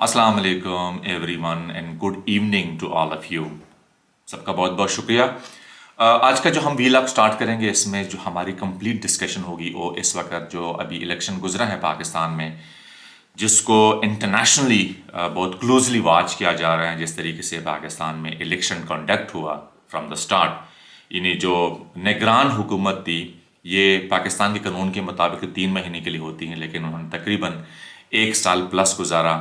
السلام علیکم everyone and good evening to all of you. سب کا بہت بہت شکریہ. آج کا جو ہم ویلاگ سٹارٹ کریں گے اس میں جو ہماری کمپلیٹ ڈسکشن ہوگی وہ اس وقت جو ابھی الیکشن گزرا ہے پاکستان میں، جس کو انٹرنیشنلی بہت کلوزلی واچ کیا جا رہا ہے. جس طریقے سے پاکستان میں الیکشن کنڈکٹ ہوا فرام دا اسٹارٹ، یعنی جو نگران حکومت تھی یہ پاکستان کے قانون کے مطابق 3 مہینے کے لیے ہوتی ہیں، لیکن انہوں نے تقریباً 1 سال پلس گزارا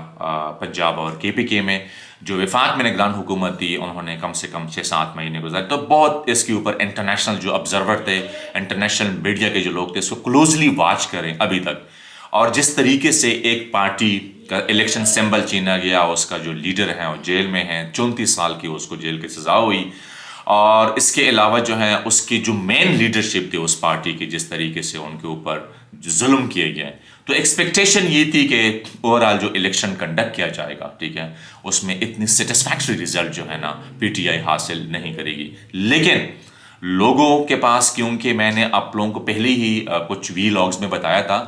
پنجاب اور KPK میں. جو وفاق میں نگران حکومت تھی انہوں نے کم سے کم 6-7 مہینے گزارے. تو بہت اس کے اوپر انٹرنیشنل جو آبزرور تھے، انٹرنیشنل میڈیا کے جو لوگ تھے، اس کو کلوزلی واچ کریں ابھی تک. اور جس طریقے سے ایک پارٹی کا الیکشن سمبل چھینا گیا، اس کا جو لیڈر ہے وہ جیل میں ہیں، 34 سال کی اس کو جیل کی سزا ہوئی. اور اس کے علاوہ جو ہے اس کی جو مین لیڈرشپ تھی اس پارٹی کی، جس طریقے سے ان کے اوپر جو ظلم کیے گئے، تو ایکسپیکٹیشن یہ تھی کہ اوور آل جو الیکشن کنڈکٹ کیا جائے گا، ٹھیک ہے، اس میں اتنی سیٹسفیکٹری رزلٹ جو ہے نا PTI حاصل نہیں کرے گی. لیکن لوگوں کے پاس، کیونکہ میں نے آپ لوگوں کو پہلے ہی کچھ ویلاگز میں بتایا تھا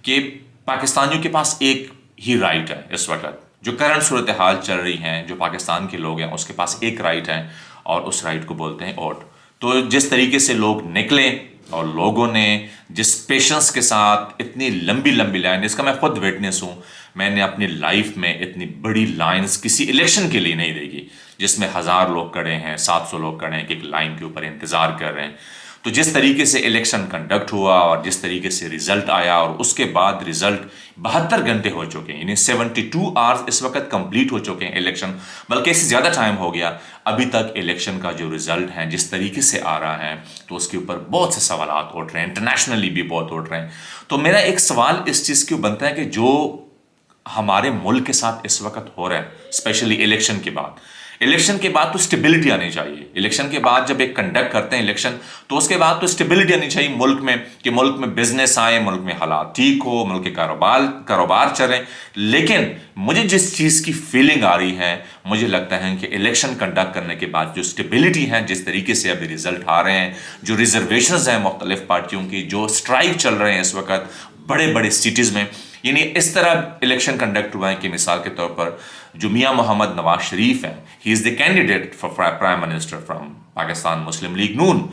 کہ پاکستانیوں کے پاس ایک ہی رائٹ ہے اس وقت. جو کرنٹ صورتحال چل رہی ہیں، جو پاکستان کے لوگ ہیں، اس کے پاس ایک رائٹ ہے اور اس رائٹ کو بولتے ہیں ووٹ. تو جس طریقے سے لوگ نکلے اور لوگوں نے جس پیشنس کے ساتھ اتنی لمبی لمبی لائن، اس کا میں خود وٹنس ہوں، میں نے اپنی لائف میں اتنی بڑی لائنز کسی الیکشن کے لیے نہیں دیکھی جس میں 1000 لوگ کھڑے ہیں، 700 لوگ کھڑے ہیں کہ ایک لائن کے اوپر انتظار کر رہے ہیں. تو جس طریقے سے الیکشن کنڈکٹ ہوا اور جس طریقے سے رزلٹ آیا، اور اس کے بعد رزلٹ 72 گھنٹے ہو چکے ہیں، یعنی 72 آورز اس وقت کمپلیٹ ہو چکے ہیں الیکشن، بلکہ اس سے زیادہ ٹائم ہو گیا. ابھی تک الیکشن کا جو رزلٹ ہے جس طریقے سے آ رہا ہے، تو اس کے اوپر بہت سے سوالات اٹھ رہے ہیں، انٹرنیشنلی بھی بہت اٹھ رہے ہیں. تو میرا ایک سوال اس چیز کیوں بنتا ہے کہ جو ہمارے ملک کے ساتھ اس وقت ہو رہا ہے، اسپیشلی الیکشن کے بعد تو اسٹیبلٹی آنی چاہیے. الیکشن کے بعد جب ایک کنڈکٹ کرتے ہیں الیکشن، تو اس کے بعد تو اسٹیبلٹی آنی چاہیے ملک میں، کہ ملک میں بزنس آئے، ملک میں حالات ٹھیک ہو، ملک کے کاروبار چلیں. لیکن مجھے جس چیز کی فیلنگ آ رہی ہے، مجھے لگتا ہے کہ الیکشن کنڈکٹ کرنے کے بعد جو اسٹیبلٹی ہے، جس طریقے سے ابھی رزلٹ آ رہے ہیں، جو ریزرویشنز ہیں مختلف پارٹیوں کی، جو اسٹرائک چل رہے ہیں اس وقت بڑے بڑے سٹیز میں، یعنی اس طرح الیکشن کنڈکٹ ہوا ہے کہ مثال کے طور پر جو میاں محمد نواز شریف ہیں، he is the candidate for prime minister from Pakistan Muslim League Noon.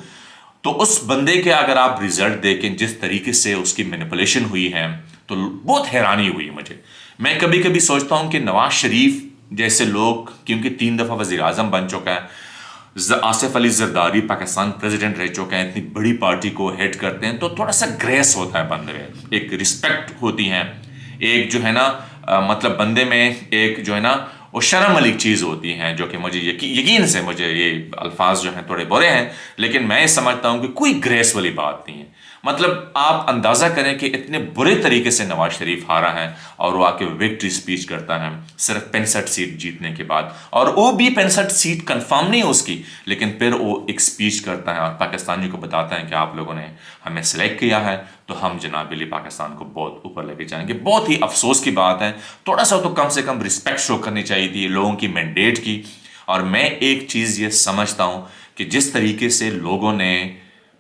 تو اس بندے کے اگر آپ رزلٹ دیکھیں، جس طریقے سے اس کی مینیپولیشن ہوئی ہے، تو بہت حیرانی ہوئی مجھے. میں کبھی کبھی سوچتا ہوں کہ نواز شریف جیسے لوگ، کیونکہ 3 دفعہ وزیر اعظم بن چکا ہے، آصف علی زرداری پاکستان پریزیڈنٹ رہ چکے ہیں، اتنی بڑی پارٹی کو ہیڈ کرتے ہیں، تو تھوڑا سا گریس ہوتا ہے بندے میں، ایک رسپیکٹ ہوتی ہے، ایک جو ہے نا مطلب بندے میں ایک جو ہے نا وہ شرم والی چیز ہوتی ہے، جو کہ مجھے یقین سے، مجھے یہ الفاظ جو ہیں تھوڑے برے ہیں، لیکن میں سمجھتا ہوں کہ کوئی گریس والی بات نہیں ہے. مطلب آپ اندازہ کریں کہ اتنے برے طریقے سے نواز شریف ہارا ہے، اور وہ آ کے وکٹری اسپیچ کرتا ہے صرف 65 سیٹ جیتنے کے بعد، اور وہ بھی 65 سیٹ کنفرم نہیں اس کی، لیکن پھر وہ ایک اسپیچ کرتا ہے اور پاکستانیوں کو بتاتا ہے کہ آپ لوگوں نے ہمیں سلیکٹ کیا ہے تو ہم جناب علی پاکستان کو بہت اوپر لے کے جائیں گے. بہت ہی افسوس کی بات ہے. تھوڑا سا تو کم سے کم رسپیکٹ شو کرنی چاہیے تھی لوگوں کی مینڈیٹ کی. اور میں ایک چیز یہ سمجھتا ہوں کہ جس طریقے سے لوگوں نے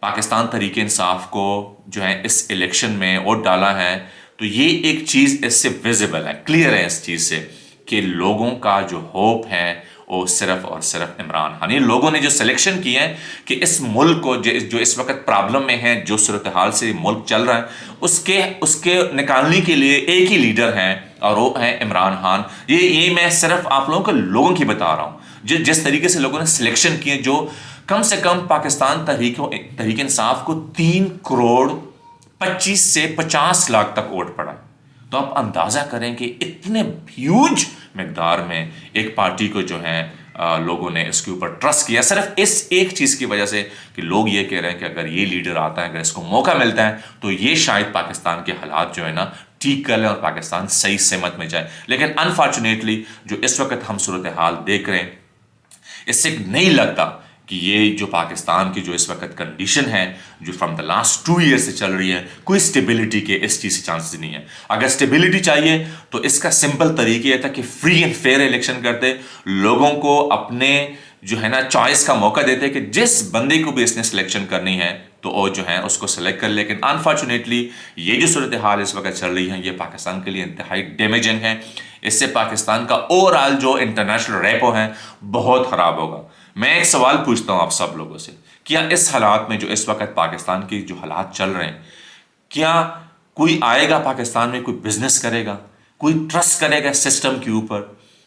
پاکستان تحریک انصاف کو جو ہے اس الیکشن میں ووٹ ڈالا ہے، تو یہ ایک چیز اس سے ویزیبل ہے، کلیئر ہے اس چیز سے، کہ لوگوں کا جو ہوپ ہے وہ صرف اور صرف عمران خان. یہ لوگوں نے جو سلیکشن کی ہے کہ اس ملک کو جو اس وقت پرابلم میں ہے، جو صورتحال سے ملک چل رہا ہے، اس کے نکالنے کے لیے ایک ہی لیڈر ہیں، اور وہ ہے عمران خان. یہ میں صرف آپ لوگوں کو لوگوں کی بتا رہا ہوں، جس طریقے سے لوگوں نے سلیکشن کی ہے، جو کم سے کم پاکستان تحریک انصاف کو 3 کروڑ 25 سے 50 لاکھ تک ووٹ پڑا. تو آپ اندازہ کریں کہ اتنے ہیوج مقدار میں ایک پارٹی کو جو ہے لوگوں نے اس کے اوپر ٹرسٹ کیا، صرف اس ایک چیز کی وجہ سے کہ لوگ یہ کہہ رہے ہیں کہ اگر یہ لیڈر آتا ہے، اگر اس کو موقع ملتا ہے، تو یہ شاید پاکستان کے حالات جو ہے نا ٹھیک کر لیں اور پاکستان صحیح سمت میں جائے. لیکن انفارچونیٹلی جو اس وقت ہم صورتحال دیکھ رہے ہیں، اس سے نہیں لگتا کہ یہ جو پاکستان کی جو اس وقت کنڈیشن ہے، جو فرام دا لاسٹ 2 ایئر سے چل رہی ہے، کوئی اسٹیبلٹی کے اس چیز سے چانسز نہیں ہے. اگر اسٹیبلٹی چاہیے تو اس کا سمپل طریقہ یہ تھا کہ فری اینڈ فیئر الیکشن کرتے، لوگوں کو اپنے جو ہے نا چوائس کا موقع دیتے کہ جس بندے کو بھی اس نے سلیکشن کرنی ہے تو وہ جو ہے اس کو سلیکٹ کر. لیکن انفارچونیٹلی یہ جو صورتحال اس وقت چل رہی ہے یہ پاکستان کے لیے انتہائی ڈیمیجنگ ہے. اس سے پاکستان کا اوور آل جو انٹرنیشنل ریپو ہے بہت خراب ہوگا. میں ایک سوال پوچھتا ہوں آپ سب لوگوں سے, کیا اس حالات میں جو اس وقت پاکستان کی جو حالات چل رہے ہیں, کیا کوئی آئے گا پاکستان میں, کوئی بزنس کرے گا, کوئی ٹرسٹ کرے گا سسٹم کے اوپر؟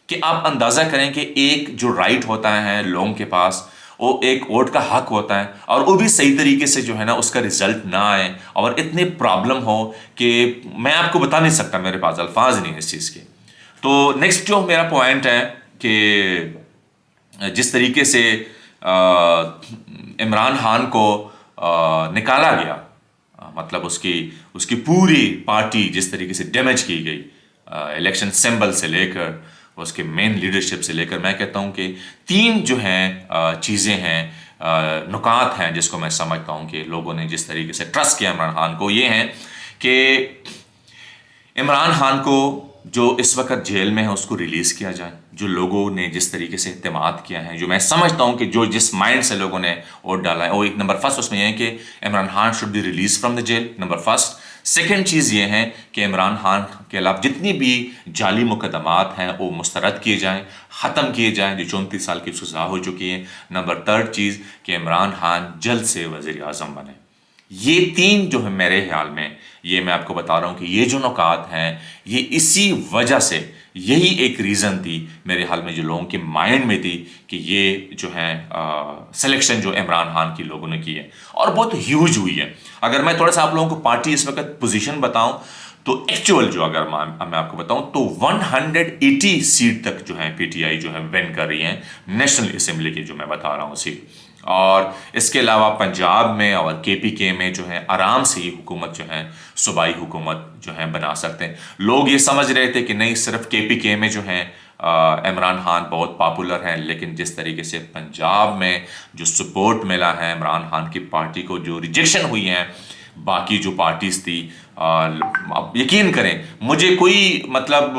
کہ آپ اندازہ کریں کہ ایک جو رائٹ ہوتا ہے لوگوں کے پاس, وہ ایک ووٹ کا حق ہوتا ہے, اور وہ بھی صحیح طریقے سے جو ہے نا اس کا رزلٹ نہ آئے اور اتنے پرابلم ہو کہ میں آپ کو بتا نہیں سکتا, میرے پاس الفاظ نہیں ہیں اس چیز کے. تو نیکسٹ جو میرا پوائنٹ ہے کہ جس طریقے سے عمران خان کو نکالا گیا, مطلب اس کی پوری پارٹی جس طریقے سے ڈیمیج کی گئی, الیکشن سمبل سے لے کر اس کے مین لیڈرشپ سے لے کر, میں کہتا ہوں کہ 3 جو ہیں چیزیں ہیں, نکات ہیں جس کو میں سمجھتا ہوں کہ لوگوں نے جس طریقے سے ٹرسٹ کیا عمران خان کو, یہ ہیں کہ عمران خان کو جو اس وقت جیل میں ہے اس کو ریلیز کیا جائے. جو لوگوں نے جس طریقے سے اعتماد کیا ہے, جو میں سمجھتا ہوں کہ جو جس مائنڈ سے لوگوں نے ووٹ ڈالا ہے, وہ ایک نمبر فرسٹ اس میں یہ ہے کہ Imran Khan should be release from the jail, number first. Second چیز یہ ہے کہ عمران خان کے خلاف جتنی بھی جعلی مقدمات ہیں وہ مسترد کیے جائیں, ختم کیے جائیں, جو 34 سال کی سزا ہو چکی ہے. نمبر تھرڈ چیز کہ عمران خان جلد سے وزیر اعظم بنے. یہ 3 جو ہے میرے خیال میں, یہ میں آپ کو بتا رہا ہوں کہ یہ جو نکات ہیں یہ اسی وجہ سے, یہی ایک ریزن تھی میرے خیال میں جو لوگوں کے مائنڈ میں تھی کہ یہ جو ہے سلیکشن جو عمران خان کی لوگوں نے کی ہے اور بہت ہیوج ہوئی ہے. اگر میں تھوڑا سا آپ لوگوں کو پارٹی اس وقت پوزیشن بتاؤں تو ایکچوئل جو اگر میں آپ کو بتاؤں تو 180 سیٹ تک جو ہے پی ٹی آئی جو ہے ون کر رہی ہیں نیشنل اسمبلی کی, جو میں بتا رہا ہوں سیٹ. اور اس کے علاوہ پنجاب میں اور کے پی کے میں جو ہے آرام سے یہ حکومت جو ہے صوبائی حکومت جو ہے بنا سکتے ہیں. لوگ یہ سمجھ رہے تھے کہ نہیں صرف کے پی کے میں جو ہے عمران خان بہت پاپولر ہیں, لیکن جس طریقے سے پنجاب میں جو سپورٹ ملا ہے عمران خان کی پارٹی کو, جو ریجیکشن ہوئی ہیں باقی جو پارٹیز تھی, اب یقین کریں مجھے کوئی مطلب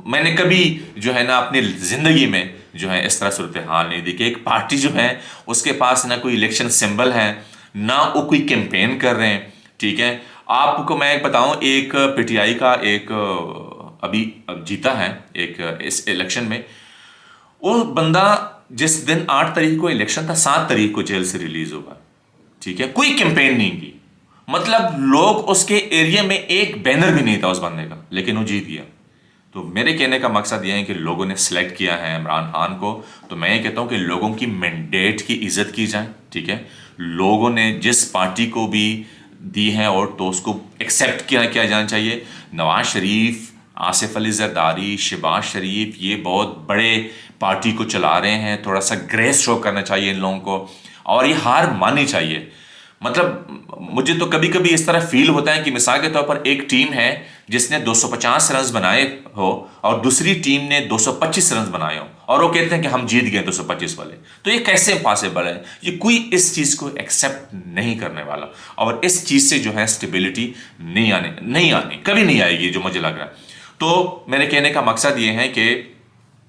میں نے کبھی جو ہے نا اپنی زندگی میں جو ہے اس طرح صورتحال نہیں دی کہ ایک پارٹی جو ہے اس کے پاس نہ کوئی الیکشن سمبل ہے, نہ وہ کوئی کیمپین کر رہے ہیں. ٹھیک ہے, آپ کو میں ایک بتاؤں, ایک پی ٹی آئی کا ایک ابھی جیتا ہے ایک اس الیکشن میں, وہ بندہ جس دن 8 تاریخ کو الیکشن تھا 7 تاریخ کو جیل سے ریلیز ہوگا. ٹھیک ہے, کوئی کیمپین نہیں کی, مطلب لوگ اس کے ایریا میں ایک بینر بھی نہیں تھا اس بندے کا, لیکن وہ جیت گیا. تو میرے کہنے کا مقصد یہ ہے کہ لوگوں نے سلیکٹ کیا ہے عمران خان کو, تو میں یہ کہتا ہوں کہ لوگوں کی مینڈیٹ کی عزت کی جائے. ٹھیک ہے, لوگوں نے جس پارٹی کو بھی دی ہے اور تو اس کو ایکسیپٹ کیا جانا چاہیے. نواز شریف, آصف علی زرداری, شہباز شریف, یہ بہت بڑے پارٹی کو چلا رہے ہیں, تھوڑا سا گریس شو کرنا چاہیے ان لوگوں کو, اور یہ ہار ماننی چاہیے. مطلب مجھے تو کبھی کبھی اس طرح فیل ہوتا ہے کہ مثال کے طور پر ایک ٹیم ہے جس نے 250 رنز بنائے ہو اور دوسری ٹیم نے 225 رنز بنائے ہو, اور وہ کہتے ہیں کہ ہم جیت گئے 225 والے. تو یہ کیسے پاسبل ہے؟ یہ کوئی اس چیز کو ایکسیپٹ نہیں کرنے والا, اور اس چیز سے جو ہے اسٹیبلٹی نہیں آنی کبھی نہیں آئے گی جو مجھے لگ رہا ہے. تو میرے کہنے کا مقصد یہ ہے کہ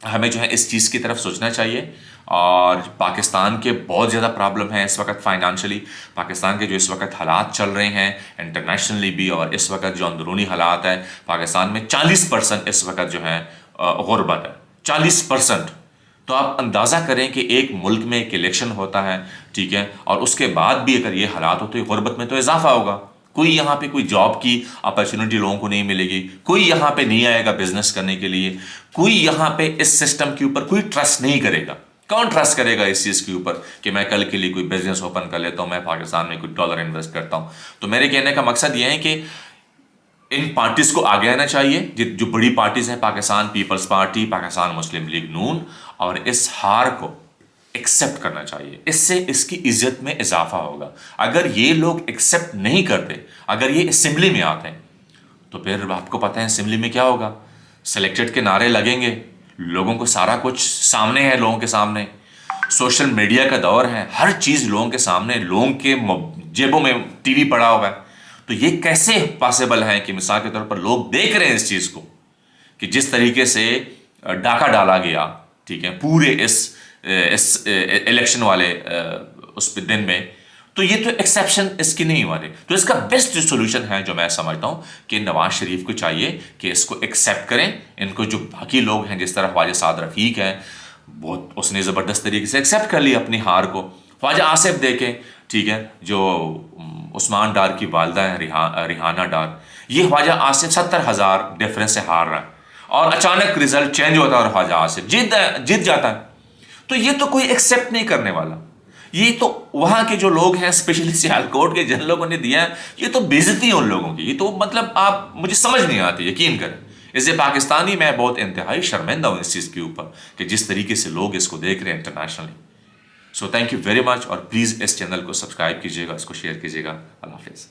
ہمیں جو ہے اس چیز کی طرف سوچنا چاہیے. اور پاکستان کے بہت زیادہ پرابلم ہیں اس وقت فائنانشلی. پاکستان کے جو اس وقت حالات چل رہے ہیں انٹرنیشنلی بھی, اور اس وقت جو اندرونی حالات ہیں پاکستان میں 40% اس وقت جو ہے غربت ہے, 40%. تو آپ اندازہ کریں کہ ایک ملک میں ایک الیکشن ہوتا ہے, ٹھیک ہے, اور اس کے بعد بھی اگر یہ حالات ہو تو غربت میں تو اضافہ ہوگا. کوئی یہاں پہ کوئی جاب کی اپرچونٹی لوگوں کو نہیں ملے گی, کوئی یہاں پہ نہیں آئے گا بزنس کرنے کے لیے, کوئی یہاں پہ اس سسٹم کے اوپر کوئی ٹرسٹ نہیں کرے گا. کون ٹرسٹ کرے گا اس چیز کے اوپر کہ میں کل کے لیے کوئی بزنس اوپن کر لیتا ہوں, میں پاکستان میں کوئی ڈالر انویسٹ کرتا ہوں. تو میرے کہنے کا مقصد یہ ہے کہ ان پارٹیز کو آگے آنا چاہیے, جو بڑی پارٹیز ہیں, پاکستان پیپلز پارٹی, پاکستان مسلم لیگ نون, اور اس ہار کو ایکسیپٹ کرنا چاہیے. اس سے اس کی عزت میں اضافہ ہوگا. اگر یہ لوگ ایکسیپٹ نہیں کرتے, اگر یہ اسمبلی میں آتے ہیں تو پھر آپ کو پتہ ہے اسمبلی میں کیا ہوگا, سلیکٹڈ کے نعرے لگیں گے, لوگوں کو سارا کچھ سامنے ہے, لوگوں کے سامنے سوشل میڈیا کا دور ہے, ہر چیز لوگوں کے سامنے, لوگوں کے جیبوں میں ٹی وی پڑا ہوا ہے. تو یہ کیسے پاسبل ہے کہ مثال کے طور پر لوگ دیکھ رہے ہیں اس چیز کو کہ جس طریقے سے ڈاکہ ڈالا گیا, ٹھیک ہے, پورے اس اس الیکشن والے اس پہ دن میں، تو یہ تو ایکسیپشن اس کی نہیں ہوا رہے. تو اس کا بیسٹ جو سولوشن ہے جو میں سمجھتا ہوں کہ نواز شریف کو چاہیے کہ اس کو ایکسیپٹ کریں. ان کو جو باقی لوگ ہیں جس طرح خواجہ سعد رفیق ہیں، بہت اس نے زبردست طریقے سے ایکسیپٹ کر لی اپنی ہار کو. خواجہ آصف دیکھیں، ٹھیک ہے، جو عثمان ڈار کی والدہ ہیں ریحانہ ڈار، یہ خواجہ آصف 70,000 ڈفرینس سے ہار رہا ہے، اور اچانک رزلٹ چینج ہوتا ہے اور خواجہ آصف جیت جاتا ہے. تو یہ تو کوئی ایکسیپٹ نہیں کرنے والا. یہ تو وہاں کے جو لوگ ہیں اسپیشلی سیال کوٹ کے جن لوگوں نے دیا ہے، یہ تو بےزتی ہے ان لوگوں کی. یہ تو مطلب آپ مجھے سمجھ نہیں آتی، یقین کریں. اسے پاکستانی میں بہت انتہائی شرمندہ ہوں اس چیز کے اوپر کہ جس طریقے سے لوگ اس کو دیکھ رہے ہیں internationally. So thank you very much, اور پلیز اس چینل کو سبسکرائب کیجیے گا، اس کو شیئر کیجیے گا. اللہ حافظ.